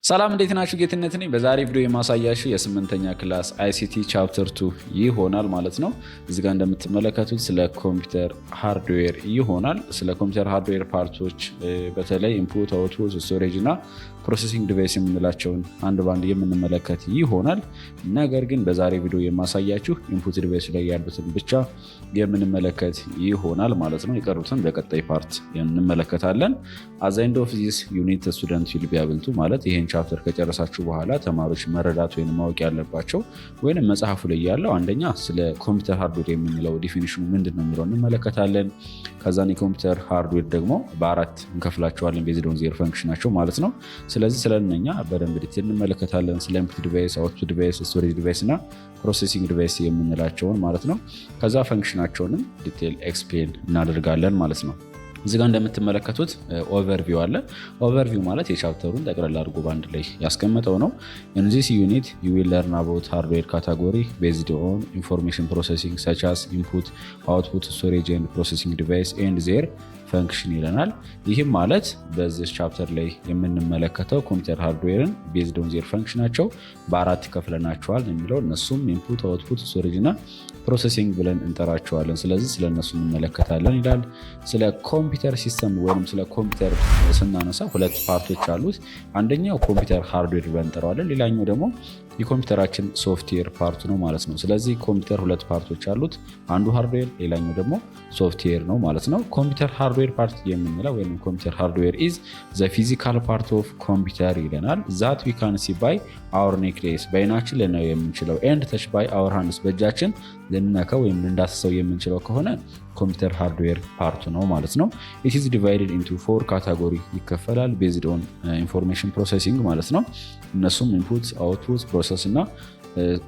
ሰላም እንዴት ናችሁ? ጌትነት ነኝ። በዛሬ ቪዲዮ የማሳያችሁ የስምንተኛ ክላስ አይሲቲ ቻፕተር 2 ይሆናል ማለት ነው። እዚህ ጋር እንደምትመለከቱት ስለ ኮምፒውተር ሃርድዌር ይሆናል። ስለ ኮምፒውተር ሃርድዌር ፓርቶች በተለይ ኢንፑት፣ አውትፑት፣ ስቶሬጅ እና ፕሮሰሲንግ ዲቫይስ የምንላቸውን አንድ ባንድ የምንመለከት ይሆናል። ነገር ግን በዛሬ ቪዲዮ የማሳያችሁ ኢንፑት ዲቫይስ ላይ ያሉትን ብቻ የምንመለከት ይሆናል ማለት ነው። የቀሩትን በቀጣይ ፓርት እንመለከታለን። አት ዘ ኤንድ ኦፍ ዚስ ዩኒት ስቱደንት ዊል ቢ ኤብል ቱ ማለት ይሄን ቻፕተር ከጨረሳችሁ በኋላ ተማሪዎች መረዳት ወይም ማወቅ ያለባቸው ወይም መጽሐፉ ላይ ያለው አንደኛ ስለ ኮምፒውተር ሃርድዌር የምንለው ዲፊኒሽኑ ምንድን ነው የሚለው እንመለከታለን። ከዛን የኮምፒውተር ሃርድዌር ደግሞ በአራት እንከፍላቸዋለን ቤዝድ ኦን ዜር ፈንክሽናቸው ማለት ነው። ስለዚህ ስለነኛ በደንብ ዲቴል እንመለከታለን። ስለ ኢንፑት ዲቫይስ፣ አውትፑት ዲቫይስ፣ ስቶሬጅ ዲቫይስ እና ፕሮሰሲንግ ዲቫይስ የምንላቸውን ማለት ነው። ከዛ ፈንክሽናቸውንም ዲቴል ኤክስፕሌን እናደርጋለን ማለት ነው። እዚህ ጋር እንደምትመለከቱት ኦቨርቪው አለ። ኦቨርቪው ማለት የቻፕተሩን ጠቅላላ አድርጎ ባንድ ላይ ያስቀመጠው ነው። in this unit you will learn about hardware category based on information processing such as input, output, storage and processing device and their ፈንክሽን ይለናል። ይህም ማለት በዚህ ቻፕተር ላይ የምንመለከተው ኮምፒውተር ሃርድዌርን ቤዝድ ኦን ዜር ፈንክሽናቸው በአራት ከፍለናቸዋል የሚለው እነሱም ኢንፑት፣ አውትፑት፣ ስቶሬጅ እና ፕሮሰሲንግ ብለን እንጠራቸዋለን። ስለዚህ ስለነሱ እንመለከታለን ይላል። ስለ ኮምፒውተር ሲስተም ወይም ስለ ኮምፒውተር ስናነሳ ሁለት ፓርቶች አሉት። አንደኛው ኮምፒውተር ሃርድዌር ብለን እንጠራዋለን። ሌላኛው ደግሞ የኮምፒውተራችን ሶፍትዌር ፓርት ነው ማለት ነው። ስለዚህ ኮምፒውተር ሁለት ፓርቶች አሉት። አንዱ ሃርድዌር፣ ሌላኛው ደግሞ ሶፍትዌር ነው ማለት ነው። ኮምፒውተር ሃርድዌር ፓርት የምንለው ወይም ኮምፒውተር ሃርድዌር ኢዝ ዘ ፊዚካል ፓርት ኦፍ ኮምፒውተር ይለናል። ዛት ዊ ካን ሲ ባይ አወር ኔክሌስ በአይናችን ልናየው የምንችለው ኤንድ ተች ባይ አወር ሃንድስ በእጃችን ልንነካው ወይም ልንዳስሰው የምንችለው ከሆነ ኮምፒውተር ሃርድዌር ፓርቱ ነው ማለት ነው። ኢት ኢዝ ዲቫይድድ ኢንቱ 4 ካታጎሪ ይከፈላል ቤዝድ ኦን ኢንፎርሜሽን ፕሮሰሲንግ ማለት ነው። እነሱም ኢንፑት፣ አውትፑት፣ ፕሮሰስ እና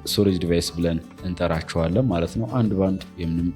ስቶሬጅ ዲቫይስ ብለን እንጠራቸዋለን ማለት ነው። አንድ ባንድ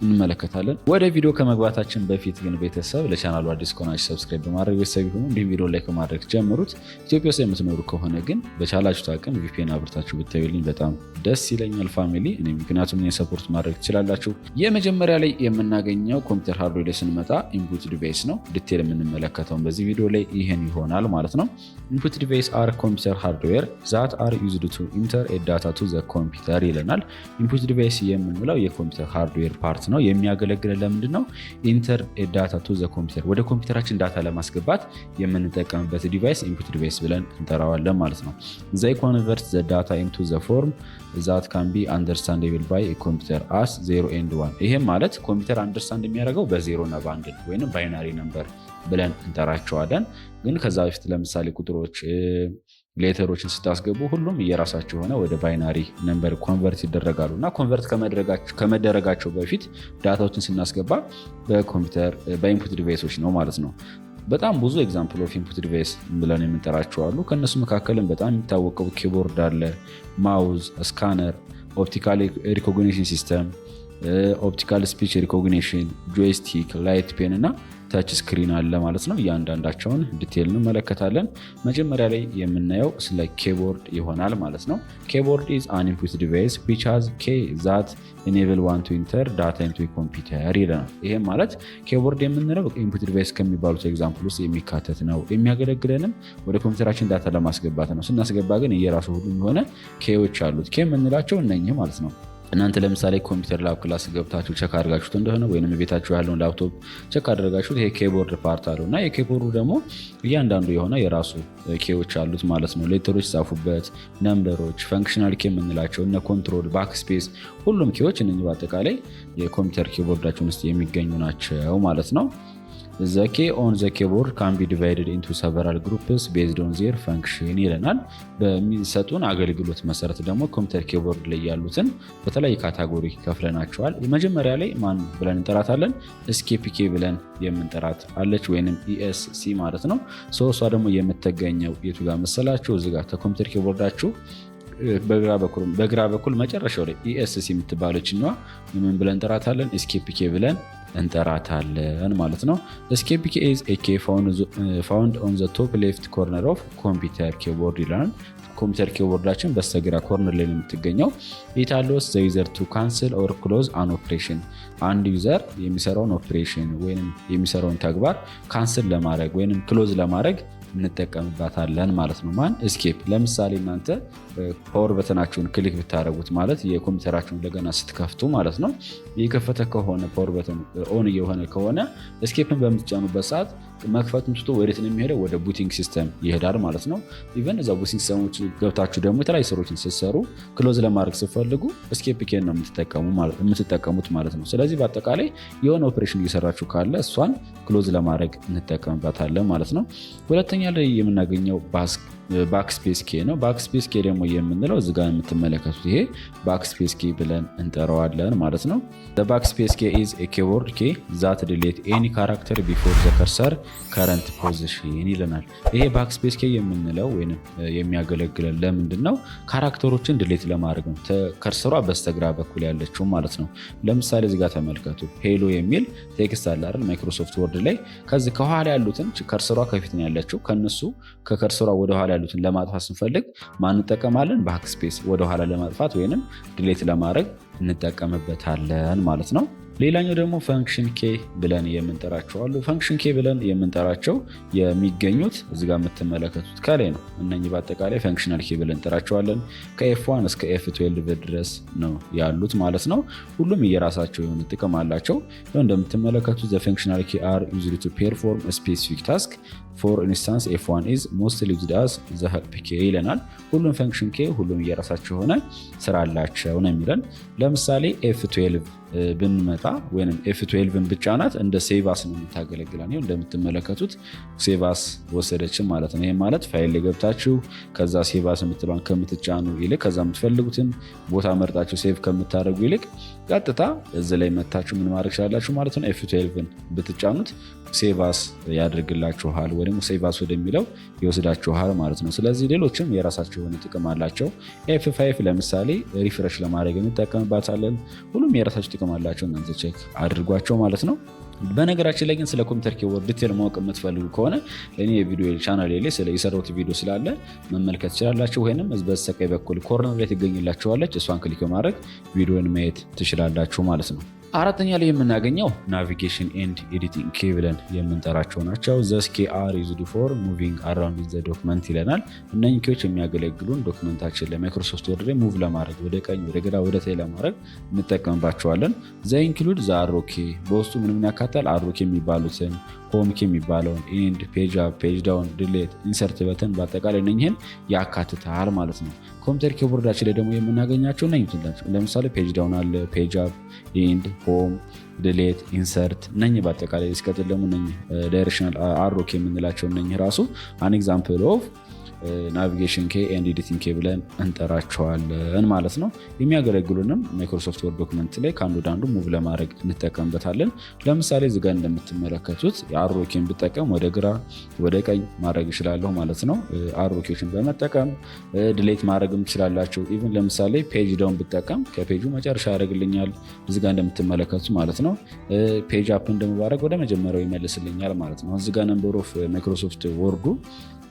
እንመለከታለን። ወደ ቪዲዮ ከመግባታችን በፊት ግን ቤተሰብ ለቻናሉ አዲስ ከሆናችሁ ሰብስክራይብ በማድረግ ቤተሰብ ይሁኑ። እንዲሁም ቪዲዮ ላይ ከማድረግ ጀምሩት። ኢትዮጵያ ውስጥ የምትኖሩ ከሆነ ግን በቻላችሁት አቅም ቪፒኤን አብርታችሁ ብታዩልኝ በጣም ደስ ይለኛል ፋሚሊ። እኔ ምክንያቱም ሰፖርት ማድረግ ትችላላችሁ። የመጀመሪያ ላይ የምናገኘው ኮምፒውተር ሃርድዌር ላይ ስንመጣ ኢንፑት ዲቫይስ ነው። ዲቴል የምንመለከተው በዚህ ቪዲዮ ላይ ይሄን ይሆናል ማለት ነው። ኢንፑት ዲቫይስ አር ኮምፒውተር ሃርድዌር ዛት አር ዩዝድ ቱ ኢንተር ኤ ዳታ ቱ ኮምፒውተር ይለናል። ኢንፑት ዲቫይስ የምንለው የኮምፒውተር ሃርድዌር ፓርት ነው። የሚያገለግለን ለምንድን ነው? ኢንተር ዳታ ቱ ዘ ኮምፒውተር ወደ ኮምፒውተራችን ዳታ ለማስገባት የምንጠቀምበት ዲቫይስ ኢንፑት ዲቫይስ ብለን እንጠራዋለን ማለት ነው። ዘይ ኮንቨርት ዘ ዳታ ኢንቱ ዘ ፎርም ዛት ካን ቢ አንደርስታንደብል ባይ ኮምፒውተር አስ 0 ኤንድ 1። ይሄም ማለት ኮምፒውተር አንደርስታንድ የሚያደርገው በዜሮ እና በአንድ ወይም ባይናሪ ነምበር ብለን እንጠራቸዋለን። ግን ከዛ በፊት ለምሳሌ ቁጥሮች ሌተሮችን ስታስገቡ ሁሉም እየራሳቸው ሆነ ወደ ባይናሪ ነምበር ኮንቨርት ይደረጋሉ እና ኮንቨርት ከመደረጋቸው በፊት ዳታዎችን ስናስገባ በኢንፑት ዲቫይሶች ነው ማለት ነው። በጣም ብዙ ኤግዛምፕል ኦፍ ኢንፑት ዲቫይስ ብለን የምንጠራቸው አሉ። ከእነሱ መካከልም በጣም የሚታወቀው ኪቦርድ አለ፣ ማውዝ፣ ስካነር፣ ኦፕቲካል ሪኮግኒሽን ሲስተም፣ ኦፕቲካል ስፒች ሪኮግኒሽን፣ ጆይስቲክ፣ ላይት ፔን እና ታች ስክሪን አለ ማለት ነው። እያንዳንዳቸውን ዲቴል እንመለከታለን። መጀመሪያ ላይ የምናየው ስለ ኬቦርድ ይሆናል ማለት ነው። ኬቦርድ ኢዝ አን ኢንፑት ዲቫይስ ዊች ሃዝ ኬ ዛት ኢኔብል ዋን ቱ ኢንተር ዳታ ኢንቱ ኮምፒውተር ይለናል። ይሄም ማለት ኬቦርድ የምንለው ኢንፑት ዲቫይስ ከሚባሉት ኤግዛምፕል ውስጥ የሚካተት ነው። የሚያገለግለንም ወደ ኮምፒውተራችን ዳታ ለማስገባት ነው። ስናስገባ ግን እየራሱ ሁሉም የሆነ ኬዎች አሉት። ኬ የምንላቸው እነኚህ ማለት ነው። እናንተ ለምሳሌ ኮምፒውተር ላብ ክላስ ገብታችሁ ቸክ አድርጋችሁት እንደሆነ ወይም ቤታችሁ ያለውን ላፕቶፕ ቸክ አድርጋችሁት ይሄ ኬቦርድ ፓርት አለው እና የኬቦርዱ ደግሞ እያንዳንዱ የሆነ የራሱ ኬዎች አሉት ማለት ነው። ሌተሮች ጻፉበት፣ ነምበሮች፣ ፈንክሽናል ኬ የምንላቸው እነ ኮንትሮል፣ ባክስፔስ ሁሉም ኬዎች እነዚህ በአጠቃላይ የኮምፒውተር ኬቦርዳችን ውስጥ የሚገኙ ናቸው ማለት ነው። The key on the keyboard can be divided into several groups based on their function ይለናል። በሚሰጡን አገልግሎት መሰረት ደግሞ ኮምፒውተር ኪቦርድ ላይ ያሉትን በተለያየ ካታጎሪ ከፍለናቸዋል። መጀመሪያ ላይ ማን ብለን እንጠራታለን? ኤስኬፕ ኬ ብለን የምንጠራት አለች ወይንም ኢኤስሲ ማለት ነው። እሷ ደግሞ የምትገኘው የቱ ጋር መሰላችሁ? እዚህ ጋር ከኮምፒውተር ኪቦርዳችሁ በግራ በኩል መጨረሻው ላይ ኢኤስሲ የምትባለችኛዋ ምን ብለን እንጠራታለን? ኤስኬፕ ኬ ብለን እንጠራታለን ማለት ነው። ኤስኬፕ ኬ ኢዝ ኤ ኬ ፋውንድ ኦን ዘ ቶፕ ሌፍት ኮርነር ኦፍ ኮምፒውተር ኪቦርድ ይለናል። ኮምፒውተር ኪቦርዳችን በስተግራ ኮርነር ላይ የምትገኘው ኢት አሎውስ ዘ ዩዘር ቱ ካንስል ኦር ክሎዝ አን ኦፕሬሽን። አንድ ዩዘር የሚሰራውን ኦፕሬሽን ወይም የሚሰራውን ተግባር ካንስል ለማድረግ ወይም ክሎዝ ለማድረግ እንጠቀምባታለን ማለት ነው። ማን እስኬፕ። ለምሳሌ እናንተ ፓወር በተናችሁን ክሊክ ብታደረጉት ማለት የኮምፒውተራችሁን እንደገና ስትከፍቱ ማለት ነው የከፈተ ከሆነ ፓወር በተን ኦን እየሆነ ከሆነ እስኬፕን በምትጫኑበት ሰዓት መክፈቱን ትቶ ወዴት ነው የሚሄደው? ወደ ቡቲንግ ሲስተም ይሄዳል ማለት ነው። ኢቨን እዛ ቡቲንግ ሲስተሞች ገብታችሁ ደግሞ የተለያዩ ስራዎችን ስትሰሩ ክሎዝ ለማድረግ ስትፈልጉ እስኬፕ ኬን ነው የምትጠቀሙት ማለት ነው። ስለዚህ በአጠቃላይ የሆነ ኦፕሬሽን እየሰራችሁ ካለ እሷን ክሎዝ ለማድረግ እንጠቀምባታለን ማለት ነው። ሁለተኛ ላይ የምናገኘው ባክስፔስ ኬ ነው። ባክስፔስ ኬ ደግሞ የምንለው እዚጋ የምትመለከቱት ይሄ ባክስፔስ ኬ ብለን እንጠራዋለን ማለት ነው። ባክስፔስ ኬ ኢዝ ኤ ኪቦርድ ኬ ዛት ዲሌት ኤኒ ካራክተር ቢፎር ዘ ከርሰር ከረንት ፖዚሽን ይለናል። ይሄ ባክስፔስ ኬ የምንለው ወይም የሚያገለግለን ለምንድን ነው? ካራክተሮችን ዲሌት ለማድረግ ነው። ከርሰሯ በስተግራ በኩል ያለችው ማለት ነው። ለምሳሌ እዚጋ ተመልከቱ። ሄሎ የሚል ቴክስት አለ አይደል? ማይክሮሶፍት ወርድ ላይ ከዚህ ከኋላ ያሉትን ከርሰሯ ከፊት ነው ያለችው ከነሱ ከከርሰሯ ወደኋላ ያሉትን ለማጥፋት ስንፈልግ ማን እንጠቀማለን? ባክስፔስ ወደኋላ ለማጥፋት ወይንም ዲሌት ለማድረግ እንጠቀምበታለን ማለት ነው። ሌላኛው ደግሞ ፈንክሽን ኬ ብለን የምንጠራቸው አሉ። ፈንክሽን ኬ ብለን የምንጠራቸው የሚገኙት እዚጋ የምትመለከቱት ከላይ ነው። እነኚህ በአጠቃላይ ፈንክሽናል ኬ ብለን እንጠራቸዋለን። ከኤፍ1 እስከ ኤፍ12 ድረስ ነው ያሉት ማለት ነው። ሁሉም የራሳቸው የሆነ ጥቅም አላቸው። እንደምትመለከቱት ዘ ፈንክሽናል ኬ አር ዩዝድ ቱ ፐርፎርም ስፔሲፊክ ታስክ ፎር ኢንስታንስ ኤፍ1 ኢዝ ሞስትሊ ዩዝድ አስ ዘ ሄልፕ ኬ ይለናል። ሁሉም ፈንክሽን ኬ ሁሉም የራሳቸው የሆነ ስራ አላቸው ነው የሚለን። ለምሳሌ ኤፍ12 ብንመጣ ወይም ኤፍ12ን ብቻናት እንደ ሴቫስ ነው የምታገለግለን። ይኸው እንደምትመለከቱት ሴቫስ ወሰደችን ማለት ነው። ይህም ማለት ፋይል ላይ ገብታችሁ ከዛ ሴቫስ የምትለዋን ከምትጫኑ ይልቅ ከዛ የምትፈልጉትን ቦታ መርጣችሁ ሴቭ ከምታደርጉ ይልቅ ቀጥታ እዚህ ላይ መታችሁ ምን ማድረግ ቻላችሁ ማለት ነው። ኤፍ12ን ብትጫኑት ሴቫስ ያደርግላችኋል ወይም ሴቫስ ወደሚለው ይወስዳችኋል ማለት ነው። ስለዚህ ሌሎችም የራሳቸው የሆነ ጥቅም አላቸው። ኤፍ5 ለምሳሌ ሪፍሬሽ ለማድረግ እንጠቀምባታለን። ሁሉም የራሳቸው ጥቅም አላቸው። እናንተ ቼክ አድርጓቸው ማለት ነው። በነገራችን ላይ ግን ስለ ኮምፒውተር ኪቦርድ ዲቴል ማወቅ የምትፈልጉ ከሆነ እኔ የቪዲዮ ቻናል ላይ የሰራሁት ቪዲዮ ስላለ መመልከት ትችላላችሁ። ወይንም በስተቀኝ በኩል ኮርነር ላይ ትገኝላችኋለች። እሷን ክሊክ በማድረግ ቪዲዮን ማየት ትችላላችሁ ማለት ነው። አራተኛ ላይ የምናገኘው ናቪጌሽን ኤንድ ኤዲቲንግ ኬ ብለን የምንጠራቸው ናቸው። ዘስ ኬ አር ዩዝድ ፎር ሙቪንግ አራውንድ ዘ ዶክመንት ይለናል። እነኚህ ኬዎች የሚያገለግሉን ዶክመንታችን ለማይክሮሶፍት ወርድ ላይ ሙቭ ለማድረግ ወደ ቀኝ፣ ወደ ግራ፣ ወደ ታይ ለማድረግ እንጠቀምባቸዋለን። ዘ ኢንክሉድ ዘ አሮ ኬ በውስጡ ምንም ያካታል? አሮ ኬ የሚባሉትን ሆም ኬ የሚባለውን ኢንድ፣ ፔጅ አፕ፣ ፔጅ ዳውን፣ ዲሌት፣ ኢንሰርት በተን በአጠቃላይ እነኝህን ያካትታል ማለት ነው። ኮምፒውተር ኪቦርዳችን ላይ ደግሞ የምናገኛቸው እነኝህ ናቸው። ለምሳሌ ፔጅ ዳውን አለ፣ ፔጅ አፕ፣ ኢንድ፣ ሆም፣ ዲሌት፣ ኢንሰርት እነኝህ በአጠቃላይ ሲቀጥል ደግሞ እነኝህ ዳይሬክሽናል አሮ ኬ የምንላቸው እነኝህ ራሱ አን ኤግዛምፕል ኦፍ ናቪጌሽን ኬ ኤንድ ኤዲቲንግ ኬ ብለን እንጠራቸዋለን ማለት ነው። የሚያገለግሉንም ማይክሮሶፍት ወርድ ዶክመንት ላይ ከአንዱ ወደ አንዱ ሙቭ ለማድረግ እንጠቀምበታለን። ለምሳሌ እዚጋ እንደምትመለከቱት የአሮ ኬን ብጠቀም ወደ ግራ ወደ ቀኝ ማድረግ ይችላለሁ ማለት ነው። አሮ ኬዎችን በመጠቀም ዲሌት ማድረግም ትችላላችሁ። ኢቭን ለምሳሌ ፔጅ ዳውን ብጠቀም ከፔጁ መጨረሻ ያደርግልኛል እዚጋ እንደምትመለከቱት ማለት ነው። ፔጅ አፕን ደግሞ ባደርግ ወደ መጀመሪያው ይመልስልኛል ማለት ነው። እዚጋ ነምበር ኦፍ ማይክሮሶፍት ወርዱ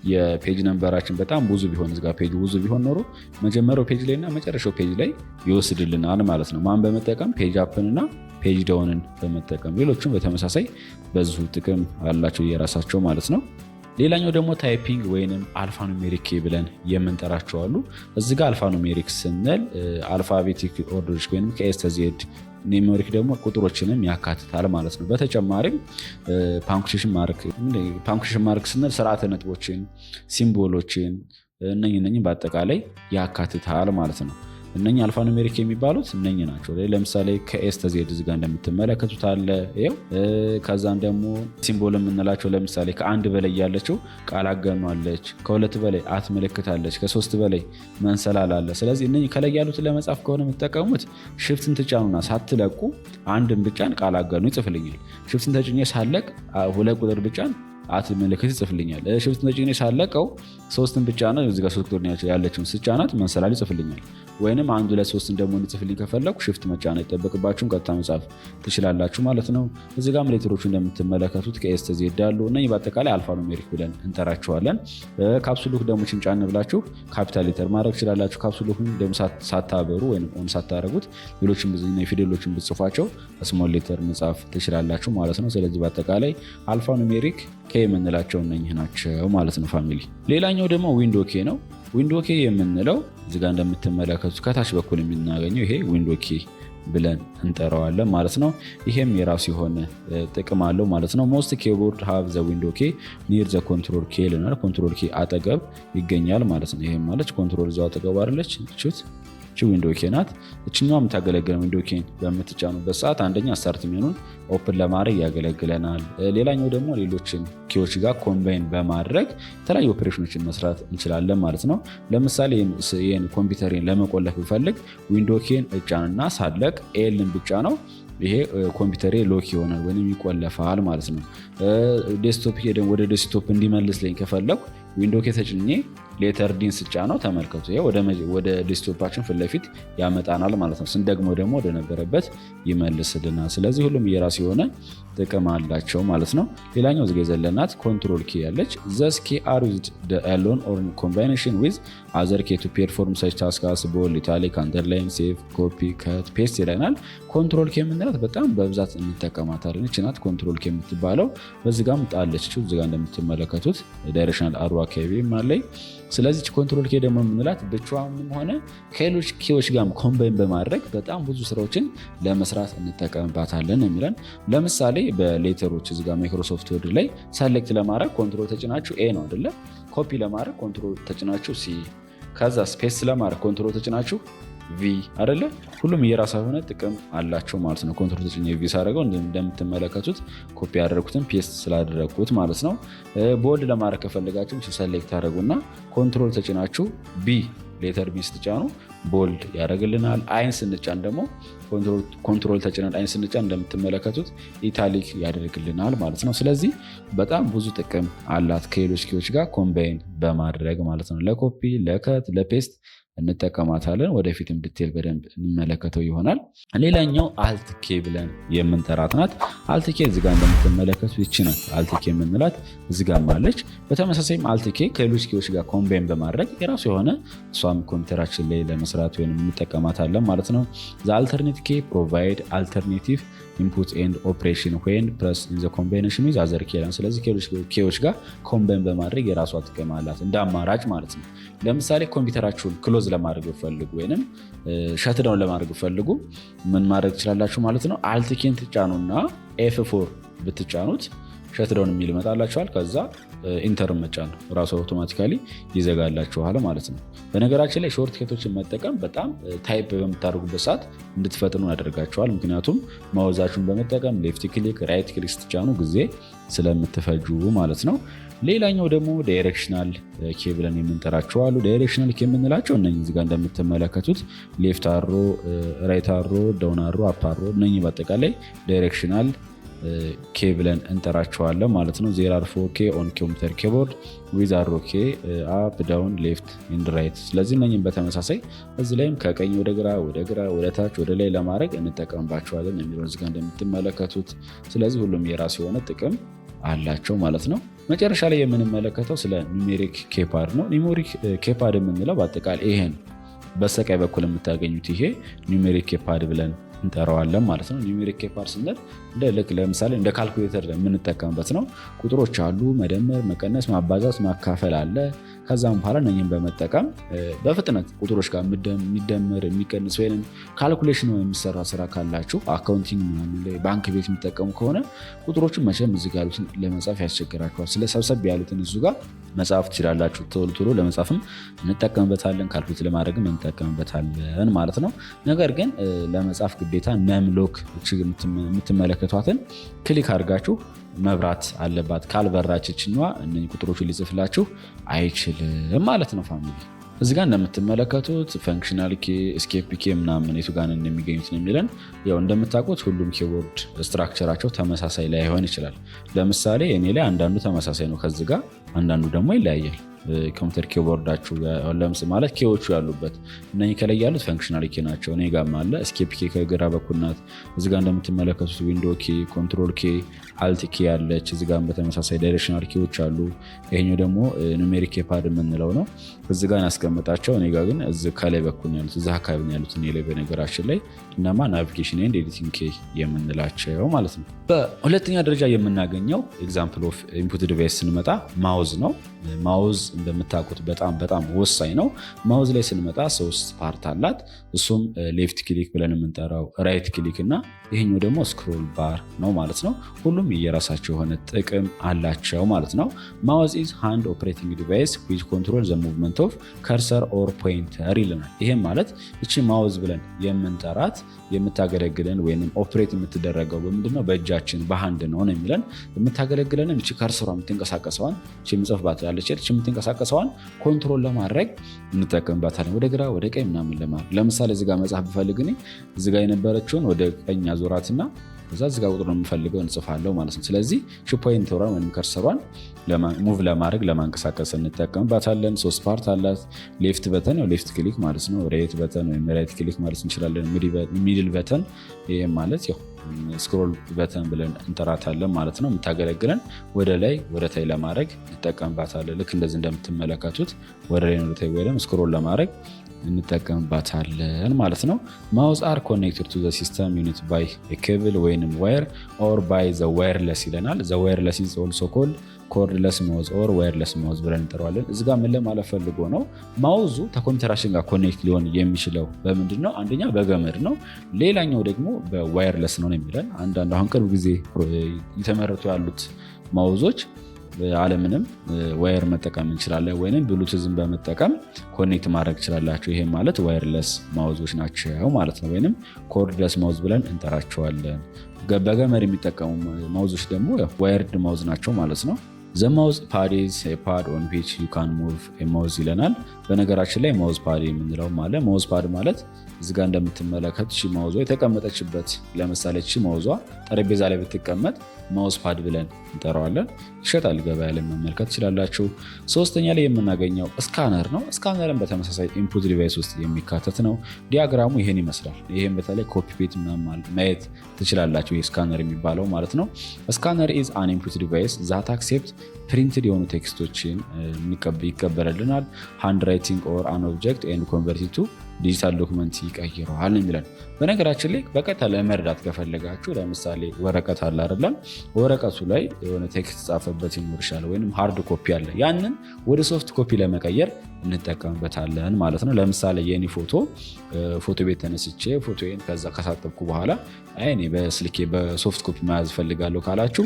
የፔጅ ነምበራችን በጣም ብዙ ቢሆን እዚጋ ፔጅ ብዙ ቢሆን ኖሮ መጀመሪያው ፔጅ ላይ እና መጨረሻው ፔጅ ላይ ይወስድልናል ማለት ነው። ማን በመጠቀም ፔጅ አፕን እና ፔጅ ዳውንን በመጠቀም ሌሎችም በተመሳሳይ በዚሁ ጥቅም አላቸው የራሳቸው ማለት ነው። ሌላኛው ደግሞ ታይፒንግ ወይንም አልፋኑሜሪክ ኬ ብለን የምንጠራቸው አሉ። እዚጋ አልፋኑሜሪክ ስንል አልፋቤቲክ ኦርደሮች ወይም ከኤስ እስከ ዜድ ኒውሜሪክ ደግሞ ቁጥሮችንም ያካትታል ማለት ነው። በተጨማሪም ፓንክቹዌሽን ማርክ ስንል ስርዓተ ነጥቦችን፣ ሲምቦሎችን እነኝህ በአጠቃላይ ያካትታል ማለት ነው። እነኚህ አልፋኑሜሪክ የሚባሉት እነኚህ ናቸው። ለምሳሌ ከኤስ እስከ ዜድ እዚጋ እንደምትመለከቱት አለ። ይኸው ከዛም ደግሞ ሲምቦል የምንላቸው ለምሳሌ ከአንድ በላይ ያለችው ቃል አገኗለች፣ ከሁለት በላይ አት ምልክታለች፣ ከሶስት በላይ መንሰላል አለ። ስለዚህ እነኚህ ከላይ ያሉትን ለመጻፍ ከሆነ የምትጠቀሙት ሽፍትን ትጫኑና ሳትለቁ አንድን ብጫን ቃል አገኑ ይጽፍልኛል። ሽፍትን ተጭኜ ሳለቅ ሁለት ቁጥር ብጫን አት ምልክት ይጽፍልኛል። ሽፍትን ተጭኜ ሳለቀው ሶስትን ብጫና እዚጋ ሶስት ቁጥር ያለችውን ስጫናት መንሰላል ይጽፍልኛል። ወይንም አንድ ሁለት ሶስትን ደግሞ እንዲጽፍልኝ ከፈለኩ ሽፍት መጫን አይጠበቅባችሁም፣ ቀጥታ መጻፍ ትችላላችሁ ማለት ነው። እዚጋም ሌተሮቹ እንደምትመለከቱት ከኤስ እስከ ዜድ አሉ። እነዚህ በአጠቃላይ አልፋኑሜሪክ ብለን እንጠራቸዋለን። ካፕሱሉክ ደግሞ ጭንጫን ብላችሁ ካፒታል ሌተር ማድረግ ትችላላችሁ። ካፕሱሉክን ደግሞ ሳታበሩ ወይም ኦን ሳታደረጉት ሌሎችም ፊደሎችን ብጽፏቸው ስሞል ሌተር መጻፍ ትችላላችሁ ማለት ነው። ስለዚህ በአጠቃላይ አልፋኑሜሪክ ኬ የምንላቸው እነኝህ ናቸው ማለት ነው ፋሚሊ። ሌላኛው ደግሞ ዊንዶ ኬ ነው። ዊንዶ ኬ የምንለው እዚጋ እንደምትመለከቱት ከታች በኩል የምናገኘው ይሄ ዊንዶ ኬ ብለን እንጠራዋለን ማለት ነው። ይሄም የራሱ የሆነ ጥቅም አለው ማለት ነው። ሞስት ኪቦርድ ሃቭ ዘ ዊንዶ ኬ ኒር ዘ ኮንትሮል ኬ ይለናል። ኮንትሮል ኬ አጠገብ ይገኛል ማለት ነው። ይሄም ማለት ኮንትሮል እዛው አጠገብ አይደለች እቺ ዊንዶ ኬ ናት። እችኛዋ የምታገለግለው ዊንዶ ኬን በምትጫኑበት ሰዓት አንደኛ ስታርት ሜኑን ኦፕን ለማድረግ ያገለግለናል። ሌላኛው ደግሞ ሌሎችን ኬዎች ጋር ኮምባይን በማድረግ የተለያዩ ኦፕሬሽኖችን መስራት እንችላለን ማለት ነው። ለምሳሌ ይህን ኮምፒውተሬን ለመቆለፍ ብፈልግ ዊንዶ ኬን እጫንና ሳለቅ ኤልን ብቻ ነው ይሄ ኮምፒውተሬ ሎክ ይሆናል ወይም ይቆለፋል ማለት ነው። ዴስክቶፕ ሄደን ወደ ዴስክቶፕ እንዲመልስልኝ ከፈለኩ ዊንዶ ኬ ተጭኜ ሌተር ዲን ስጫ ነው ተመልከቱ፣ ወደ ዴስክቶፓችን ፊት ለፊት ያመጣናል ማለት ነው። ስንደግሞ ደግሞ ወደ ነበረበት ይመልስልናል። ስለዚህ ሁሉም የራሱ የሆነ ጥቅም አላቸው ማለት ነው። ሌላኛው ዝጋ የዘለናት ኮንትሮል ኬ ያለች ዘስ ኬ አር ዩዝድ አሎን ኦር ኢን ኮምባይኔሽን ዊዝ አዘር ኬ ቱ ፐርፎርም ሰች ታስክ አስ ቦልድ፣ ኢታሊክ፣ አንደርላይን፣ ሴቭ፣ ኮፒ፣ ከት፣ ፔስት ይለናል። ኮንትሮል ኬ የምንላት በጣም በብዛት እንጠቀማታለን። እቺ ናት ኮንትሮል ኬ የምትባለው። በዚህ ጋር ጣለች እዚህ ጋር እንደምትመለከቱት ዳይሬክሽናል አሮ አካባቢ አለኝ። ስለዚህ ኮንትሮል ኬ ደግሞ የምንላት ብቻዋንም ሆነ ከሌሎች ኬዎች ጋር ኮምባይን በማድረግ በጣም ብዙ ስራዎችን ለመስራት እንጠቀምባታለን የሚለን። ለምሳሌ በሌተሮች እዚህ ጋር ማይክሮሶፍት ወርድ ላይ ሰሌክት ለማድረግ ኮንትሮል ተጭናችሁ ኤ ነው አይደለ? ኮፒ ለማድረግ ኮንትሮል ተጭናችሁ ሲ፣ ከዛ ስፔስ ለማድረግ ኮንትሮል ተጭናችሁ ቪ አይደለ? ሁሉም የራሳ የሆነ ጥቅም አላቸው ማለት ነው። ኮንትሮል ተጭኜ ቪ ሳደርገው እንደምትመለከቱት ኮፒ ያደረኩትን ፔስት ስላደረግኩት ማለት ነው። ቦልድ ለማድረግ ከፈለጋችሁ ሰሌክት ታደረጉና ኮንትሮል ተጭናችሁ ቢ ሌተር ቢ ስትጫኑ ቦልድ ያደርግልናል። አይን ስንጫን ደግሞ ኮንትሮል ተጭነን አይን ስንጫን እንደምትመለከቱት ኢታሊክ ያደርግልናል ማለት ነው። ስለዚህ በጣም ብዙ ጥቅም አላት ከሌሎች ኬዎች ጋር ኮምባይን በማድረግ ማለት ነው። ለኮፒ፣ ለከት፣ ለፔስት እንጠቀማታለን። ወደፊትም ዲቴል በደንብ እንመለከተው ይሆናል። ሌላኛው አልት ኬ ብለን የምንጠራት ናት። አልት ኬ እዚጋ እንደምትመለከቱ ይቺ ናት አልት ኬ የምንላት እዚጋ አለች። በተመሳሳይም አልት ኬ ከሌሎች ኬዎች ጋር ኮምባይን በማድረግ የራሱ የሆነ እሷም ኮምፒውተራችን ላይ ለመስራት ወይም እንጠቀማታለን ማለት ነው። አልተርኔት ኬ ፕሮቫይድ አልተርኔቲቭ ኢንፑት ኤንድ ኦፕሬሽን ዌን ፕረስ ኢን ዘ ኮምባይኔሽን ዊዝ አዘር ኬ። ስለዚህ ኬዎች ጋር ኮምባይን በማድረግ የራሷ ጥቅም አላት እንደ አማራጭ ማለት ነው። ለምሳሌ ኮምፒውተራችሁን ክሎዝ ለማድረግ ፈልጉ ወይም ሸትዳውን ለማድረግ ፈልጉ ምን ማድረግ ትችላላችሁ ማለት ነው። አልት ኬን ትጫኑና ኤፍ4 ብትጫኑት ሸትዳውን የሚል ይመጣላችኋል። ከዛ ኢንተር መጫን ራሱ አውቶማቲካሊ ይዘጋላችኋል ማለት ነው። በነገራችን ላይ ሾርት ኬቶችን መጠቀም በጣም ታይፕ በምታደርጉበት ሰዓት እንድትፈጥኑ ያደርጋችኋል። ምክንያቱም ማውዛችሁን በመጠቀም ሌፍት ክሊክ፣ ራይት ክሊክ ስትጫኑ ጊዜ ስለምትፈጁ ማለት ነው። ሌላኛው ደግሞ ዳይሬክሽናል ኬ ብለን የምንጠራቸው አሉ። ዳይሬክሽናል ኬ የምንላቸው እነኚህ እዚህ ጋር እንደምትመለከቱት ሌፍት አሮ፣ ራይት አሮ፣ ዳውን አሮ፣ አፕ አሮ እነኚህ በአጠቃላይ ዳይሬክሽናል ኬ ብለን እንጠራቸዋለን ማለት ነው። ዜር አር 4 ኬ ኦን ኮምፒውተር ኪቦርድ ዊዝ አሮ ኬ አፕ ዳውን ሌፍት ኤንድ ራይት። ስለዚህ እነኚህም በተመሳሳይ እዚህ ላይም ከቀኝ ወደ ግራ፣ ወደ ታች፣ ወደ ላይ ለማድረግ እንጠቀምባቸዋለን የሚለውን እዚህ ጋር እንደምትመለከቱት። ስለዚህ ሁሉም የራሱ የሆነ ጥቅም አላቸው ማለት ነው። መጨረሻ ላይ የምንመለከተው ስለ ኒሜሪክ ኬፓድ ነው። ኒሜሪክ ኬፓድ የምንለው በአጠቃላይ ይሄ ነው። በስተቀኝ በኩል የምታገኙት ይሄ ኒሜሪክ ኬፓድ ብለን እንጠራዋለን ማለት ነው። ኒሜሪክ ኬፓድ ስንል ለምሳሌ እንደ ካልኩሌተር የምንጠቀምበት ነው። ቁጥሮች አሉ፣ መደመር፣ መቀነስ፣ ማባዛት፣ ማካፈል አለ። ከዛም በኋላ እነኝን በመጠቀም በፍጥነት ቁጥሮች ጋር የሚደመር የሚቀንስ ወይም ካልኩሌሽን የሚሰራ ስራ ካላችሁ አካውንቲንግ ባንክ ቤት የሚጠቀሙ ከሆነ ቁጥሮችን መቼም እዚህ ጋር ያሉትን ለመጻፍ ያስቸግራችኋል። ስለሰብሰብ ያሉትን እዚሁ ጋር መጻፍ ትችላላችሁ። ቶሎ ለመጻፍም እንጠቀምበታለን፣ ካልኩሌት ለማድረግም እንጠቀምበታለን ማለት ነው። ነገር ግን ለመጻፍ ግዴታ ነምሎክ የምትመለከቷትን ክሊክ አድርጋችሁ መብራት አለባት። ካልበራች ችኛዋ እነዚህ ቁጥሮችን ሊጽፍላችሁ አይችልም ማለት ነው ፋሚሊ። እዚህ ጋር እንደምትመለከቱት ፈንክሽናል ኬ፣ ስኬፕ ኬ ምናምን የቱ ጋር እንደሚገኙት ነው የሚለን። ያው እንደምታውቁት ሁሉም ኪቦርድ ስትራክቸራቸው ተመሳሳይ ላይሆን ይችላል። ለምሳሌ እኔ ላይ አንዳንዱ ተመሳሳይ ነው ከዚህ ጋር፣ አንዳንዱ ደግሞ ይለያያል። ኮምፒውተር ኪቦርዳችሁ ለምስ ማለት ኬዎቹ ያሉበት እነኚህ ከላይ ያሉት ፈንክሽናል ኬ ናቸው። እኔ ጋርም አለ እስኬፕ ኬ ከግራ በኩል ናት። እዚህ ጋር እንደምትመለከቱት ዊንዶ ኬ፣ ኮንትሮል ኬ፣ አልት ኬ ያለች። እዚህ ጋር በተመሳሳይ ዳይሬክሽናል ኬዎች አሉ። ይሄኛው ደግሞ ኑሜሪክ ኬፓድ የምንለው ነው። እዚህ ጋር ያስቀምጣቸው። እኔ ጋር ግን እዚህ ከላይ በኩል ያሉት እዚህ አካባቢ ያሉት እኔ ላይ በነገራችን ላይ እነማ ናቪጌሽን ኤንድ ኤዲቲንግ ኬ የምንላቸው ማለት ነው። በሁለተኛ ደረጃ የምናገኘው ኤግዛምፕል ኦፍ ኢንፑት ዲቫይስ ስንመጣ ማውዝ ነው። ማውዝ እንደምታውቁት በጣም ወሳኝ ነው። ማውዝ ላይ ስንመጣ 3 ፓርት አላት። እሱም ሌፍት ክሊክ ብለን የምንጠራው፣ ራይት ክሊክ እና ይሄኛው ደግሞ ስክሮል ባር ነው ማለት ነው። ሁሉም የራሳቸው የሆነ ጥቅም አላቸው ማለት ነው። ማውዝ ኢዝ ሃንድ ኦፕሬቲንግ ዲቫይስ ዊች ኮንትሮል ዘ ሙቭመንት ኦፍ ከርሰር ኦር ፖይንተር ይለናል። ይሄም ማለት እቺ ማውዝ ብለን የምንጠራት የምታገለግለን ወይም ኦፕሬት የምትደረገው በምንድነው? በእጃችን በሃንድ ነው የሚለን። የምታገለግለንም እቺ ከርሰሯ የምትንቀሳቀሰዋን እቺ ምጽፍባት ያለች እቺ የምትንቀሳቀሰዋን ኮንትሮል ለማድረግ እንጠቀምባታለን። ወደ ግራ ወደ ቀኝ ምናምን ለማድረግ። ለምሳሌ እዚህ ጋር መጻፍ ብፈልግ እኔ እዚህ ጋር የነበረችውን ወደ ቀኝ አዞራትና እዛ እዚህ ጋር ቁጥር ነው የምፈልገው እንጽፋለሁ ማለት ነው። ስለዚህ ፖይንተሯን ወይም ከርሰሯን ሙቭ ለማድረግ ለማንቀሳቀስ እንጠቀምባታለን። 3 ፓርት አላት። ሌፍት በተን ሌፍት ክሊክ ማለት ነው። ራይት በተን ወይም ራይት ክሊክ ማለት እንችላለን። ሚድል በተን ይሄ ማለት ያው ስክሮል በተን ብለን እንጠራታለን ማለት ነው። የምታገለግለን ወደ ላይ ወደ ታይ ለማድረግ እንጠቀምባታለን። ልክ እንደዚህ እንደምትመለከቱት ወደ ላይ ወደ ታይ ወይም ስክሮል ለማድረግ እንጠቀምባታለን ማለት ነው። ማውዝ አር ኮኔክትድ ቱ ዘ ሲስተም ዩኒት ባይ ኬብል ወይንም ዋየር ኦር ባይ ዘ ዋየርለስ ይለናል። ዘ ዋየርለስ ኢዝ ኦልሶ ኮልድ ኮርድለስ ማውዝ ኦር ዋየርለስ ማውዝ ብለን እንጠራዋለን። እዚህ ጋር ምን ለማለት ፈልጎ ነው? ማውዙ ከኮምፒውተራችን ጋር ኮኔክት ሊሆን የሚችለው በምንድን ነው? አንደኛ በገመድ ነው፣ ሌላኛው ደግሞ በዋየርለስ ነው የሚለን። አንዳንድ አሁን ቅርብ ጊዜ የተመረቱ ያሉት ማውዞች አለምንም ዋየር መጠቀም እንችላለን፣ ወይም ብሉቱዝን በመጠቀም ኮኔክት ማድረግ ትችላላችሁ። ይሄ ማለት ዋየርለስ ማውዞች ናቸው ማለት ነው፣ ወይም ኮርድለስ ማውዝ ብለን እንጠራቸዋለን። በገመድ የሚጠቀሙ ማውዞች ደግሞ ዋየርድ ማውዝ ናቸው ማለት ነው። ዘ ማውዝ ፓድ ኢዝ ኤ ፓድ ኦን ዊች ዩ ካን ሙቭ ኤ ማውዝ ይለናል። በነገራችን ላይ ማውዝ ፓድ የምንለው ማለት ማውዝ ፓድ ማለት እዚህ ጋር እንደምትመለከት እቺ ማውዟ የተቀመጠችበት፣ ለምሳሌ እቺ ማውዟ ጠረጴዛ ላይ ብትቀመጥ ማውዝ ፓድ ብለን እንጠራዋለን። ይሸጣል፣ ገበያ ላይ መመልከት ትችላላችሁ። ሶስተኛ ላይ የምናገኘው ስካነር ነው። ስካነርን በተመሳሳይ ኢንፑት ዲቫይስ ውስጥ የሚካተት ነው። ዲያግራሙ ይሄን ይመስላል። ይሄን በተለይ ኮፒ ፔት ማየት ትችላላችሁ። ይሄ ስካነር የሚባለው ማለት ነው። ስካነር ኢዝ አን ኢንፑት ዲቫይስ ዛት አክሴፕት ፕሪንትድ የሆኑ ቴክስቶችን ይቀበልልናል። ሃንድ ራይቲንግ ኦር አን ኦብጀክት ኤንድ ኮንቨርት ቱ ዲጂታል ዶክመንት ይቀይረዋል የሚለን። በነገራችን ላይ በቀጥታ ለመረዳት ከፈለጋችሁ ለምሳሌ ወረቀት አለ አይደለም? ወረቀቱ ላይ የሆነ ቴክስት ጻፈበት ይኖር ይችላል፣ ወይም ሃርድ ኮፒ አለ። ያንን ወደ ሶፍት ኮፒ ለመቀየር እንጠቀምበታለን ማለት ነው። ለምሳሌ የኔ ፎቶ ቤት ተነስቼ ፎቶዬን ከዛ ካሳጠብኩ በኋላ እኔ በስልኬ በሶፍት ኮፒ መያዝ ፈልጋለሁ ካላችሁ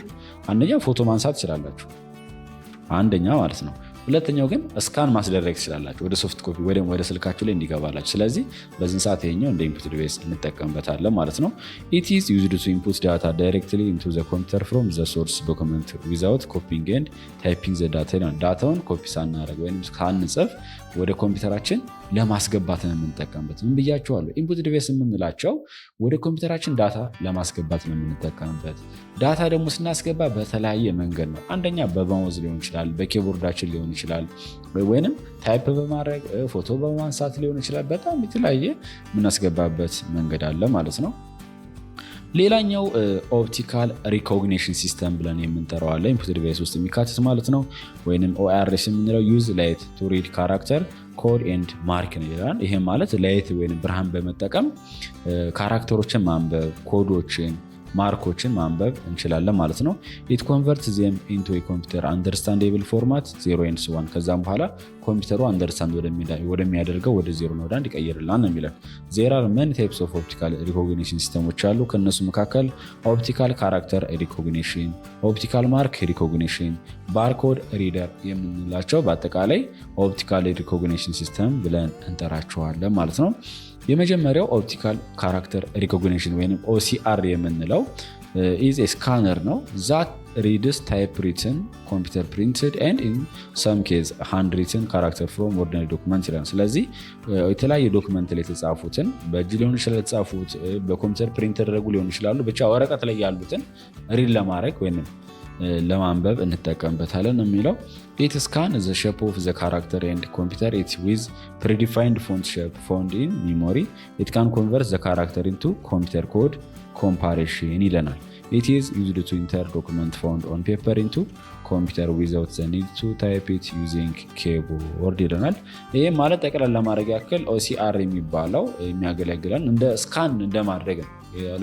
አንደኛ ፎቶ ማንሳት ትችላላችሁ፣ አንደኛ ማለት ነው። ሁለተኛው ግን እስካን ማስደረግ ትችላላችሁ ወደ ሶፍት ኮፒ ወደ ስልካችሁ ላይ እንዲገባላችሁ። ስለዚህ በዚህ ሰዓት ይሄኛው እንደ ኢንፑት ዲቫይስ እንጠቀምበታለን ማለት ነው። ኢት ኢዝ ዩዝድ ቱ ኢንፑት ዳታ ዳይሬክትሊ ኢንቱ ዘ ኮምፒውተር ፍሮም ዘ ሶርስ ዶክመንት ዊዛውት ኮፒንግ ኤንድ ታይፒንግ ዘ ዳታ። ዳታውን ኮፒ ሳናደርግ ወይም ሳንጽፍ ወደ ኮምፒውተራችን ለማስገባት ነው የምንጠቀምበት። ምን ብያችኋለሁ? ኢንፑት ዲቫይስ የምንላቸው ወደ ኮምፒውተራችን ዳታ ለማስገባት ነው የምንጠቀምበት። ዳታ ደግሞ ስናስገባ በተለያየ መንገድ ነው። አንደኛ በማውዝ ሊሆን ይችላል፣ በኪቦርዳችን ሊሆን ይችላል፣ ወይንም ታይፕ በማድረግ ፎቶ በማንሳት ሊሆን ይችላል። በጣም የተለያየ የምናስገባበት መንገድ አለ ማለት ነው። ሌላኛው ኦፕቲካል ሪኮግኒሽን ሲስተም ብለን የምንጠራው አለ ኢንፑት ዲቫይስ ውስጥ የሚካተት ማለት ነው። ወይንም ኦአርኤስ የምንለው ዩዝ ላይት ቱ ሪድ ካራክተር ኮድ ኤንድ ማርክ ነው ይላል። ይሄ ማለት ላይት ወይም ብርሃን በመጠቀም ካራክተሮችን ማንበብ፣ ኮዶችን ማርኮችን ማንበብ እንችላለን ማለት ነው። ኢት ኮንቨርት ዜም ኢንቱ ኮምፒውተር አንደርስታንዴብል ፎርማት 0 and 1። ከዛም በኋላ ኮምፒውተሩ አንደርስታንድ ወደሚያደርገው ወደ 0 እና 1 ይቀይርላል ነው የሚለን። ዜር አር መኒ ታይፕስ ኦፍ ኦፕቲካል ሪኮግኒሽን ሲስተሞች አሉ። ከነሱ መካከል ኦፕቲካል ካራክተር ሪኮግኒሽን፣ ኦፕቲካል ማርክ ሪኮግኒሽን፣ ባርኮድ ሪደር የምንላቸው በአጠቃላይ ኦፕቲካል ሪኮግኒሽን ሲስተም ብለን እንጠራቸዋለን ማለት ነው። የመጀመሪያው ኦፕቲካል ካራክተር ሪኮግኒሽን ወይም ኦሲአር የምንለው ኢዝ ስካነር ነው። ዛት ሪድስ ታይፕ ሪትን ኮምፒውተር ፕሪንትድ ኤንድ ኢን ሰም ኬዝ ሃንድ ሪትን ካራክተር ፍሮም ኦርዲናሪ ዶክመንት ይላል። ስለዚህ የተለያየ ዶክመንት ላይ የተጻፉትን በእጅ ሊሆን ይችላል የተጻፉት በኮምፒውተር ፕሪንት ተደረጉ ሊሆን ይችላሉ። ብቻ ወረቀት ላይ ያሉትን ሪድ ለማድረግ ወይም ለማንበብ እንጠቀምበታለን የሚለው ኢት ስካን ዘ ሼፕ ኦፍ ዘ ካራክተር ኤንድ ኮምፒውተር ኢት ዊዝ ፕሪዲፋይንድ ፎንት ሼፕ ፋውንድ ኢን ሚሞሪ ኢት ካን ኮንቨርት ዘ ካራክተር ኢንቱ ኮምፒውተር ኮድ ኮምፓሬሽን ይለናል። ኢት ኢዝ ዩዝድ ቱ ኢንተር ዶክመንት ፋውንድ ኦን ፔፐር ኢንቱ ኮምፒውተር ዊዛውት ዘ ኒድ ቱ ታይፕ ኢት ዩዚንግ ኪቦርድ ይለናል። ይህም ማለት ጠቅላላ ለማድረግ ያክል ኦሲአር የሚባለው የሚያገለግለን እንደ ስካን እንደማድረግ ነው።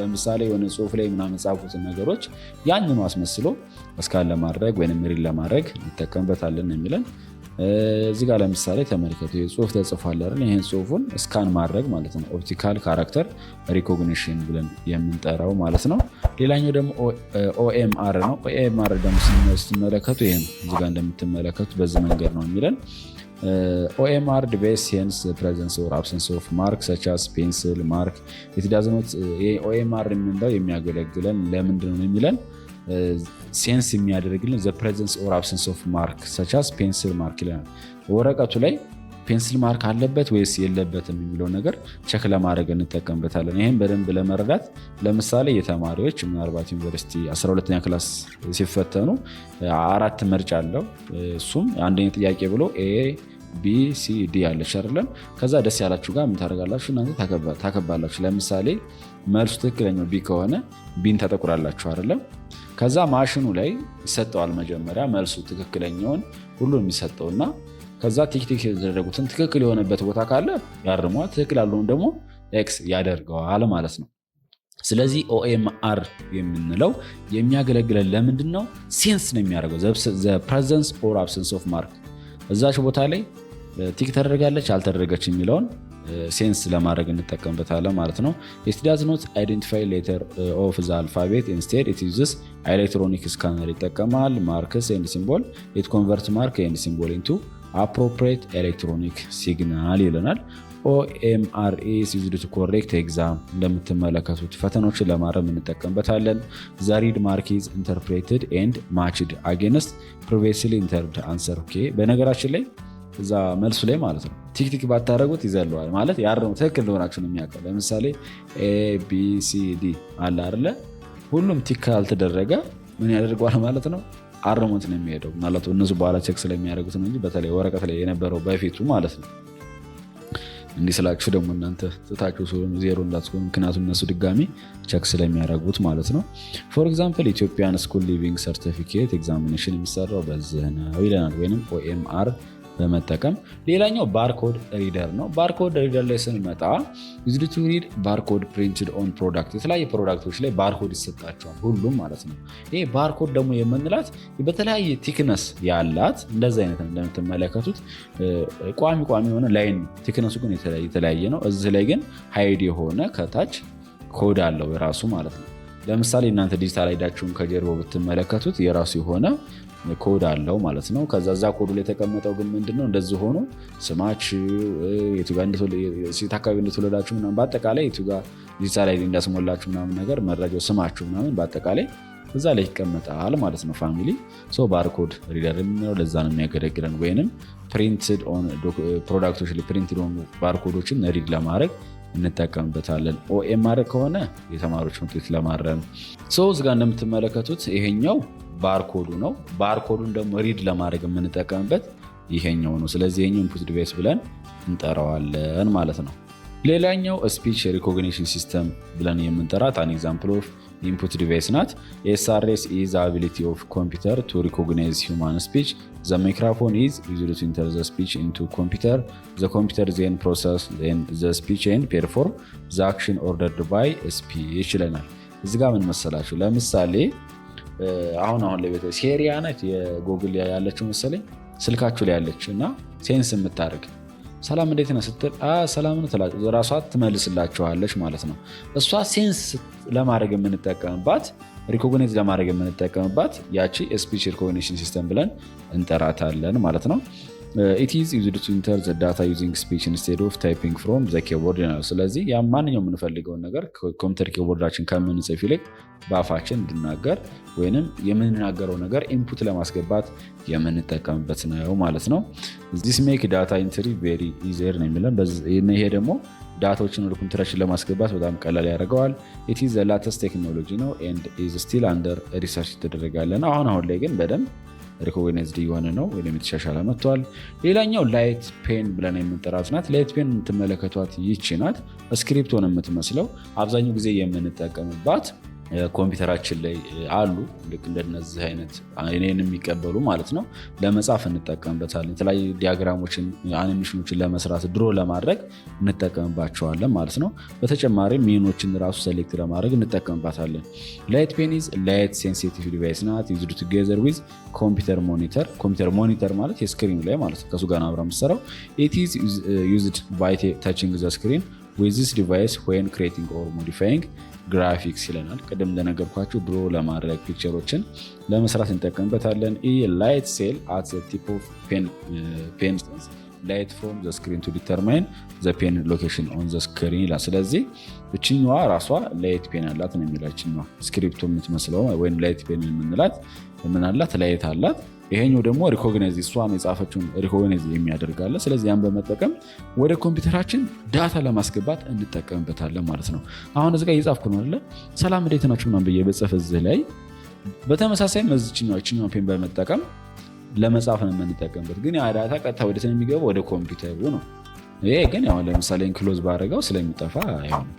ለምሳሌ የሆነ ጽሁፍ ላይ ምናምን ጻፉትን ነገሮች ያንኑ አስመስሎ እስካን ለማድረግ ወይም ሪድ ለማድረግ እንጠቀምበታለን የሚለን እዚህ ጋር ለምሳሌ ተመልከቱ። ጽሁፍ ተጽፏል አይደል? ይህን ጽሁፉን እስካን ማድረግ ማለት ነው። ኦፕቲካል ካራክተር ሪኮግኒሽን ብለን የምንጠራው ማለት ነው። ሌላኛው ደግሞ ኦኤምአር ነው። ኦኤምአር ደግሞ ስትመለከቱ ይሄ ነው። እዚህ ጋር እንደምትመለከቱ በዚህ መንገድ ነው የሚለን OMR device sense the presence or absence of mark such as pencil mark. it does not OMR የምንለው የሚያገለግለን ለምንድን ነው የሚለን ሴንስ የሚያደርግልን the presence or absence of mark such as pencil mark ይለናል። ወረቀቱ ላይ ፔንሲል ማርክ አለበት ወይስ የለበትም የሚለው ነገር ቸክ ለማድረግ እንጠቀምበታለን። ይህም በደንብ ለመረዳት ለምሳሌ የተማሪዎች ምናልባት ዩኒቨርሲቲ 12ኛ ክላስ ሲፈተኑ 4 ምርጫ አለው። እሱም አንደኛ ጥያቄ ብሎ ABCD ያለች አይደለም። ከዛ ደስ ያላችሁ ጋር ምን ታደርጋላችሁ እናንተ ታከባላችሁ። ለምሳሌ መልሱ ትክክለኛው ቢ ከሆነ ቢን ተጠቁራላችሁ አይደለም። ከዛ ማሽኑ ላይ ይሰጠዋል መጀመሪያ መልሱ ትክክለኛውን ሁሉ የሚሰጠውና ከዛ ቲክቲክ የተደረጉትን ትክክል የሆነበት ቦታ ካለ ያርሟል፣ ትክክል ያልሆነውን ደግሞ ኤክስ ያደርገዋል ማለት ነው። ስለዚህ OMR የምንለው የሚያገለግለን ለምንድን ነው? ሴንስ ነው የሚያደርገው the presence or absence of mark እዛች ቦታ ላይ ቲክ ተደረጋለች አልተደረገች የሚለውን ሴንስ ለማድረግ እንጠቀምበታለን ማለት ነው። it does not identify letter of the alphabet instead it uses electronic scanner ይጠቀማል። marks and symbol it converts mark and symbol into appropriate electronic signal ይለናል። OMR is used to correct exam እንደምትመለከቱት ፈተናዎችን ለማረም እንጠቀምበታለን። the read mark is interpreted and matched against previously entered answer በነገራችን ላይ እዛ መልሱ ላይ ማለት ነው ቲክቲክ ባታረጉት ይዘለዋል ማለት ያረሙ ትክክል እንደሆናችሁ ነው የሚያውቀው። ለምሳሌ ABCD አለ አይደለ? ሁሉም ቲክ ካልተደረገ ምን ያደርገዋል ማለት ነው አርሞት ነው የሚሄደው። ማለት እነሱ በኋላ ቼክ ስለሚያደርጉት ነው እንጂ በተለይ ወረቀት ላይ የነበረው በፊቱ ማለት ነው። እንዲህ ስላችሁ ደግሞ እናንተ ትታችሁ ዜሮ እንዳትሆኑ፣ ምክንያቱም እነሱ ድጋሚ ቼክ ስለሚያደርጉት ማለት ነው። ፎር ኤግዛምፕል ኢትዮጵያን ስኩል ሊቪንግ ሰርቲፊኬት ኤግዛሚኔሽን የሚሰራው በዚህ ነው ይለናል፣ ወይንም OMR በመጠቀም። ሌላኛው ባርኮድ ሪደር ነው። ባርኮድ ሪደር ላይ ስንመጣ ዩዝድ ቱ ሪድ ባርኮድ ፕሪንትድ ኦን ፕሮዳክት የተለያዩ ፕሮዳክቶች ላይ ባርኮድ ይሰጣቸዋል ሁሉም ማለት ነው። ይሄ ባርኮድ ደግሞ የምንላት በተለያየ ቲክነስ ያላት እንደዚህ አይነት እንደምትመለከቱት ቋሚ የሆነ ላይን ቲክነሱ ግን የተለያየ ነው። እዚህ ላይ ግን ሃይድ የሆነ ከታች ኮድ አለው የራሱ ማለት ነው። ለምሳሌ እናንተ ዲጂታል አይዳችሁን ከጀርባው ብትመለከቱት የራሱ የሆነ ኮድ አለው ማለት ነው። ከዛ ኮዱ ላይ የተቀመጠው ግን ምንድነው እንደዚህ ሆኖ ስማችሁ የት አካባቢ እንደተወለዳችሁ ምናምን በአጠቃላይ የቱ ጋር ዲጂታል አይዲ እንዳስሞላችሁ ምናምን ነገር መረጃው ስማችሁ ምናምን በአጠቃላይ እዛ ላይ ይቀመጣል ማለት ነው። ፋሚሊ ባርኮድ ሪደር የምንለው ለዛ ነው የሚያገለግለን። ወይንም ፕሪንትድ ኦን ፕሮዳክቶች ላይ ፕሪንትድ ኦን ባርኮዶችን ሪድ ለማድረግ እንጠቀምበታለን። OMR ከሆነ የተማሪዎች ውጤት ለማረም እዚጋ እንደምትመለከቱት ይሄኛው ባርኮዱ ነው። ባርኮዱን ደግሞ ሪድ ለማድረግ የምንጠቀምበት ይሄኛው ነው። ስለዚህ ይሄኛው ኢንፑት ዲቫይስ ብለን እንጠራዋለን ማለት ነው። ሌላኛው ስፒች ሪኮግኒሽን ሲስተም ብለን የምንጠራት አን ኤግዛምፕል ኦፍ ኢንፑት ዲቫይስ ናት። SRS is the ability of computer to recognize human speech. The microphone is used to enter the speech into computer. The computer then process the speech and perform the action ordered by speech ይለናል። እዚህ ጋር ምን መሰላችሁ? ለምሳሌ አሁን ለቤተ ሴሪያ ናት የጎግል ያለችው መሰለኝ ስልካችሁ ላይ ያለች እና ሴንስ የምታደርግ ሰላም እንዴት ነህ ስትል ሰላም ነው ትላለች፣ ራሷ ትመልስላችኋለች ማለት ነው። እሷ ሴንስ ለማድረግ የምንጠቀምባት ሪኮግናይዝ ለማድረግ የምንጠቀምባት ያቺ ስፒች ሪኮግኒሽን ሲስተም ብለን እንጠራታለን ማለት ነው። it is used to enter the data using speech instead of typing from the keyboard ነው። ስለዚህ ያ ማንኛውም የምንፈልገውን ነገር ኮምፒውተር ኪቦርዳችን ከምንጽፍ ይልቅ በአፋችን እንድናገር ወይንም የምንናገረው ነገር ኢንፑት ለማስገባት የምንጠቀምበት ነው ማለት ነው። this make data entry very easier ነው የሚለን። ይሄ ደግሞ ዳታዎችን ወደ ኮምፒውተራችን ለማስገባት በጣም ቀላል ያደርገዋል። ኢት ኢዝ ዘ ላተስት ቴክኖሎጂ ነው ኤንድ ኢዝ ስቲል አንደር ሪሰርች የተደረጋለ ነው። አሁን ላይ ግን በደንብ ሪኮግናይዝድ የሆነ ነው ወይም የተሻሻለ መጥቷል። ሌላኛው ላይት ፔን ብለን የምንጠራት ናት። ላይት ፔን የምትመለከቷት ይቺ ናት። ስክሪፕቶን የምትመስለው አብዛኛው ጊዜ የምንጠቀምባት ኮምፒውተራችን ላይ አሉ። ልክ እንደነዚህ አይነት እኔን የሚቀበሉ ማለት ነው። ለመጻፍ እንጠቀምበታለን። የተለያዩ ዲያግራሞችን አኒሜሽኖችን ለመስራት ድሮ ለማድረግ እንጠቀምባቸዋለን ማለት ነው። በተጨማሪም ሚኖችን ራሱ ሴሌክት ለማድረግ እንጠቀምባታለን። ላይት ፔን ኢዝ ላይት ሴንሲቲቭ ዲቫይስ ናት ዩዝድ ቱጌዘር ዊዝ ኮምፒውተር ሞኒተር። ኮምፒውተር ሞኒተር ማለት የስክሪኑ ላይ ማለት ነው። ከሱ ጋር አብራ የምትሰራው ኢት ኢዝ ዩዝድ ባይ ታቺንግ ዘ ስክሪን ዊዝ ዚስ ዲቫይስ ዌን ክሬቲንግ ኦር ሞዲፋይንግ ግራፊክስ ይለናል። ቅድም እንደነገርኳችሁ ድሮ ለማድረግ ፒክቸሮችን ለመስራት እንጠቀምበታለን። ላይት ሴል አት ቲፕ ኦፍ ፔን ላይት ፍሮም ዘ ስክሪን ቱ ዲተርማይን ዘ ፔን ሎኬሽን ኦን ዘ ስክሪን ይላል። ስለዚህ እችኛዋ ራሷ ላይት ፔን አላት ነው የሚለው። እችኛዋ ስክሪፕቶ የምትመስለው ወይም ላይት ፔን የምንላት ምን አላት? ላይት አላት። ይሄኛው ደግሞ ሪኮግናይዝ እሷን የጻፈችውን ሪኮግናይዝ የሚያደርጋለ። ስለዚህ ያን በመጠቀም ወደ ኮምፒውተራችን ዳታ ለማስገባት እንጠቀምበታለን ማለት ነው። አሁን እዚህ ጋር እየጻፍኩ ነው አይደለ? ሰላም እንዴት ናችሁ ምናምን ብዬ በጽፍ እዚህ ላይ በተመሳሳይ እችኛውን ፔን በመጠቀም ለመጻፍ ነው የምንጠቀምበት። ግን ያ ዳታ ቀጥታ ወደ የሚገባው ወደ ኮምፒውተሩ ነው። ይሄ ግን ያው ለምሳሌ ኢንክሎዝ ባደረገው ስለሚጠፋ አይሆንም።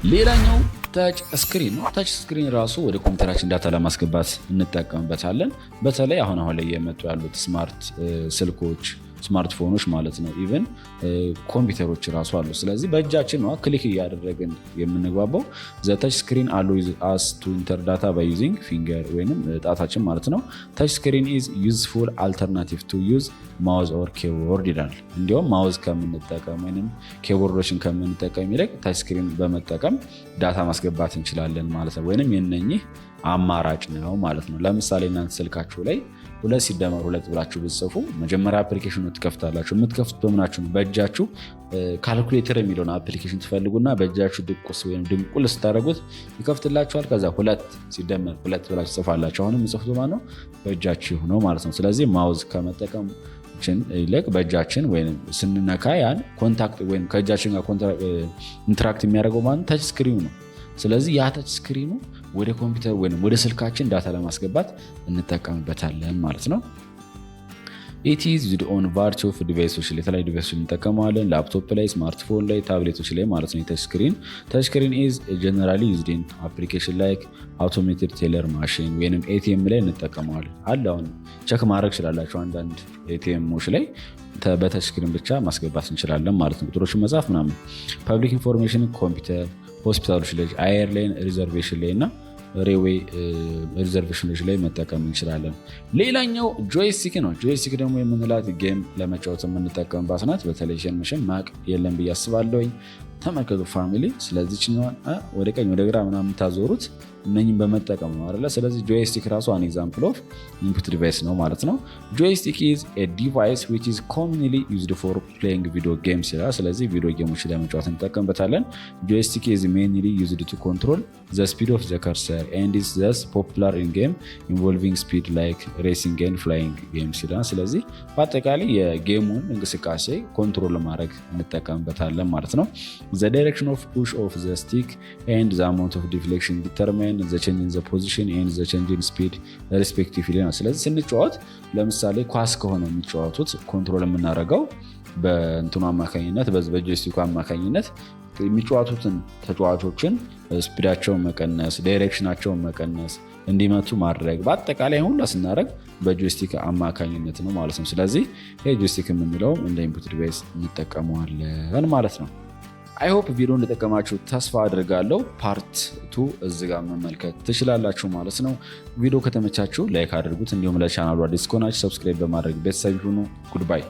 ሌላኛው ታች ስክሪን ነው። ታች ስክሪን ራሱ ወደ ኮምፒውተራችን ዳታ ለማስገባት እንጠቀምበታለን። በተለይ አሁን ላይ የመጡ ያሉት ስማርት ስልኮች፣ ስማርትፎኖች ማለት ነው። ኢቨን ኮምፒውተሮች ራሱ አሉ። ስለዚህ በእጃችን ነው ክሊክ እያደረግን የምንግባባው። ዘ ታች ስክሪን አሎውስ አስ ቱ ኢንተር ዳታ ባይ ዩዚንግ ፊንገር ወይም ጣታችን ማለት ነው። ታች ስክሪን ኢዝ ዩዝፉል አልተርናቲቭ ቱ ዩዝ ማውዝ ኦር ኬቦርድ ይላል። እንዲሁም ማውዝ ከምንጠቀም ወይም ኬቦርዶችን ከምንጠቀም ይልቅ ታች ስክሪን በመጠቀም ዳታ ማስገባት እንችላለን ማለት ነው። ወይም የነኚህ አማራጭ ነው ማለት ነው። ለምሳሌ እናንተ ስልካችሁ ላይ 2 ሲደመር 2 ብላችሁ ብትጽፉ መጀመሪያ አፕሊኬሽኑ ትከፍታላችሁ። የምትከፍቱት በምናችሁ ነው? በእጃችሁ ካልኩሌተር የሚለውን አፕሊኬሽን ትፈልጉና በእጃችሁ ድቁስ ወይም ድንቁል ስታደርጉት ይከፍትላችኋል። ከዛ 2 ሲደመር 2 ብላችሁ ጽፋላችሁ። አሁንም ጽፉት ማለት ነው በእጃችሁ ነው ማለት ነው። ስለዚህ ማውዝ ከመጠቀም ይልቅ በእጃችን ወይም ስንነካ ያን ኮንታክት ወይም ከእጃችን ጋር ኢንተራክት የሚያደርገው ማለት ታች ስክሪኑ ነው። ስለዚህ ያ ታች ስክሪኑ ወደ ኮምፒውተር ወይም ወደ ስልካችን ዳታ ለማስገባት እንጠቀምበታለን ማለት ነው። ኢት ኢዝ ዩዝድ ኦን ቫራይቲ ኦፍ ዲቫይሶች ላይ የተለያዩ ዲቫይሶች እንጠቀመዋለን። ላፕቶፕ ላይ፣ ስማርትፎን ላይ፣ ታብሌቶች ላይ ማለት ነው። ታች ስክሪን ኢዝ ጀነራሊ ዩዝድ ኢን አፕሊኬሽን ላይክ አውቶሜትድ ቴለር ማሽን ወይም ኤቲኤም ላይ እንጠቀመዋለን። አለ አሁን ቸክ ማድረግ ይችላላችሁ። አንዳንድ ኤቲኤሞች ላይ በታች ስክሪን ብቻ ማስገባት እንችላለን ማለት ነው። ቁጥሮችን መጻፍ ምናምን። ፐብሊክ ኢንፎርሜሽን ኮምፒውተር፣ ሆስፒታሎች ላይ፣ አየርላይን ሪዘርቬሽን ላይ እና ሬዌይ ሪዘርቬሽኖች ላይ መጠቀም እንችላለን። ሌላኛው ጆይስቲክ ነው። ጆይስቲክ ደግሞ የምንላት ጌም ለመጫወት የምንጠቀምባት ናት። በተለይ ሸንመሸን ማቅ የለም ብዬ አስባለሁኝ። ተመልከቱ ፋሚሊ። ስለዚህ ችኛዋን ወደ ቀኝ ወደ ግራ ምናምን የምታዞሩት እነኝም በመጠቀም ነው አይደለ? ስለዚህ ጆይስቲክ ራሱ አን ኤግዛምፕል ኦፍ ኢንፑት ዲቫይስ ነው ማለት ነው። ጆይስቲክ ኢዝ ኤ ዲቫይስ ዊች ኢዝ ኮመንሊ ዩዝድ ፎር ፕሌይንግ ቪዲዮ ጌምስ ይላል። ስለዚህ ቪዲዮ ጌሞች ለመጫወት እንጠቀምበታለን። ጆይስቲክ ኢዝ ሜንሊ ዩዝድ ቱ ኮንትሮል ዘ ስፒድ ኦፍ ዘ ከርሰር ኤንድ ኢዝ ዘስ ፖፑላር ኢን ጌም ኢንቮልቪንግ ስፒድ ላይክ ሬሲንግ ኤንድ ፍላይንግ ጌምስ ይላል። ስለዚህ በአጠቃላይ የጌሙን እንቅስቃሴ ኮንትሮል ለማድረግ እንጠቀምበታለን ማለት ነው። ዘ ዳይሬክሽን ኦፍ ፑሽ ኦፍ ዘ ስቲክ ኤንድ ዘ አማውንት ኦፍ ዲፍሌክሽን ዲተርማይን ዘ ቼንጅ ኢን ዘ ፖዚሽን ኤንድ ዘ ቼንጅ ኢን ስፒድ ሪስፔክቲቭሊ ነው። ስለዚህ ስንጫወት ለምሳሌ ኳስ ከሆነ የሚጫወቱት ኮንትሮል የምናደርገው በእንትኑ አማካኝነት በጆይስቲኩ አማካኝነት የሚጫወቱትን ተጫዋቾችን ስፒዳቸውን መቀነስ፣ ዳይሬክሽናቸውን መቀነስ፣ እንዲመቱ ማድረግ በአጠቃላይ ሁላ ስናደርግ በጆይስቲክ አማካኝነት ነው ማለት ነው። ስለዚህ ጆይስቲክ የምንለውም እንደ ኢንፑት ዲቫይስ እንጠቀመዋለን ማለት ነው። አይሆፕ ቪዲዮ እንደጠቀማችሁ ተስፋ አድርጋለሁ። ፓርት 2 እዚህ ጋር መመልከት ትችላላችሁ ማለት ነው። ቪዲዮ ከተመቻችሁ ላይክ አድርጉት። እንዲሁም ለቻናሉ አዲስ ከሆናችሁ ሰብስክራይብ በማድረግ ቤተሰብ ሁኑ። ጉድባይ